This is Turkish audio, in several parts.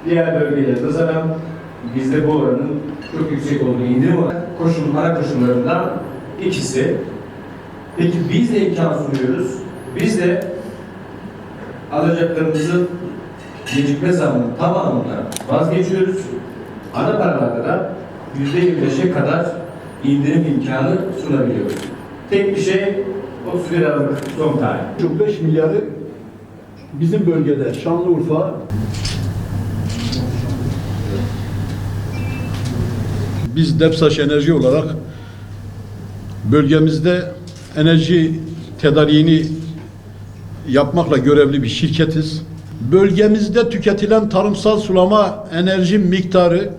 Diğer bölgelerde nazaran bizde bu oranın çok yüksek olduğu indirim olarak ana koşullarından ikisi. Peki biz de imkan sunuyoruz. Biz de alacaklarımızın gecikme zammının tamamından vazgeçiyoruz. Ana paralarda da %25'e kadar indirim imkanı sunabiliyoruz. Tek bir şey 31 Aralık son tarih. 5 milyarı bizim bölgede Şanlıurfa, biz Depsaş Enerji olarak bölgemizde enerji tedariğini yapmakla görevli bir şirketiz. Bölgemizde tüketilen tarımsal sulama enerji miktarı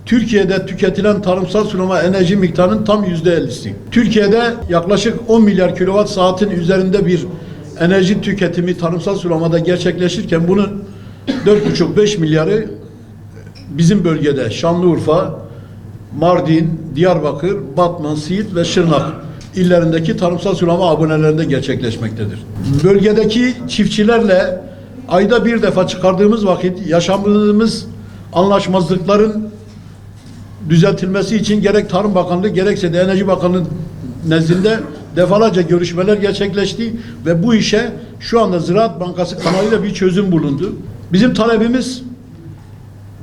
Türkiye'de tüketilen tarımsal sulama enerji miktarının tam %50'si. Türkiye'de yaklaşık 10 milyar kilowatt saatin üzerinde bir enerji tüketimi tarımsal sulamada gerçekleşirken bunun 4,5-5 milyarı bizim bölgede Şanlıurfa, Mardin, Diyarbakır, Batman, Siirt ve Şırnak illerindeki tarımsal sulama abonelerinde gerçekleşmektedir. Bölgedeki çiftçilerle ayda bir defa çıkardığımız vakit yaşadığımız anlaşmazlıkların düzeltilmesi için gerek Tarım Bakanlığı gerekse de Enerji Bakanlığı nezdinde defalarca görüşmeler gerçekleşti ve bu işe şu anda Ziraat Bankası kanalıyla bir çözüm bulundu. Bizim talebimiz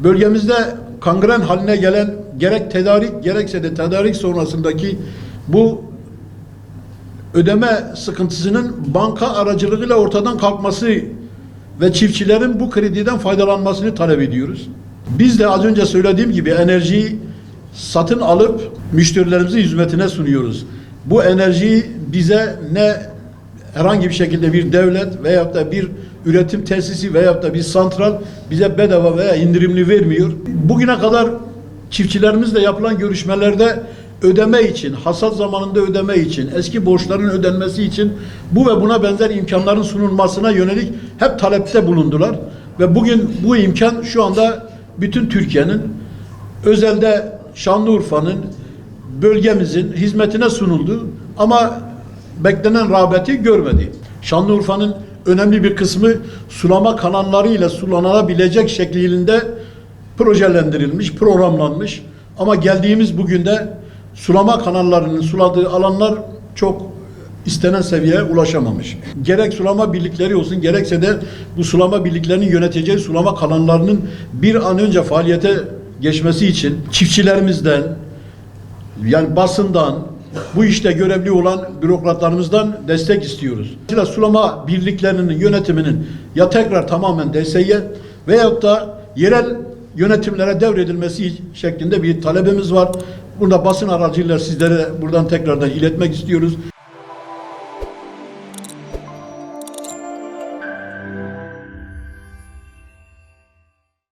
bölgemizde kangren haline gelen gerek tedarik gerekse de tedarik sonrasındaki bu ödeme sıkıntısının banka aracılığıyla ortadan kalkması ve çiftçilerin bu krediden faydalanmasını talep ediyoruz. Biz de az önce söylediğim gibi enerjiyi satın alıp müşterilerimizin hizmetine sunuyoruz. Bu enerjiyi bize ne herhangi bir şekilde bir devlet veyahut da bir üretim tesisi veyahut da bir santral bize bedava veya indirimli vermiyor. Bugüne kadar çiftçilerimizle yapılan görüşmelerde ödeme için, hasat zamanında ödeme için, eski borçların ödenmesi için bu ve buna benzer imkanların sunulmasına yönelik hep talepte bulundular. Ve bugün bu imkan şu anda bütün Türkiye'nin, özelde Şanlıurfa'nın, bölgemizin hizmetine sunuldu. Ama beklenen rağbeti görmedi. Şanlıurfa'nın önemli bir kısmı sulama kanallarıyla sulanılabilecek şeklinde projelendirilmiş, programlanmış. Ama geldiğimiz bugün de sulama kanallarının suladığı alanlar çok istenen seviyeye ulaşamamış. Gerek sulama birlikleri olsun, gerekse de bu sulama birliklerinin yöneteceği sulama kanallarının bir an önce faaliyete geçmesi için çiftçilerimizden, yani basından, bu işte görevli olan bürokratlarımızdan destek istiyoruz. Sulama birliklerinin yönetiminin ya tekrar tamamen DSİ'ye veyahut da yerel yönetimlere devredilmesi şeklinde bir talebimiz var. Burada basın aracılığıyla sizlere buradan tekrardan iletmek istiyoruz.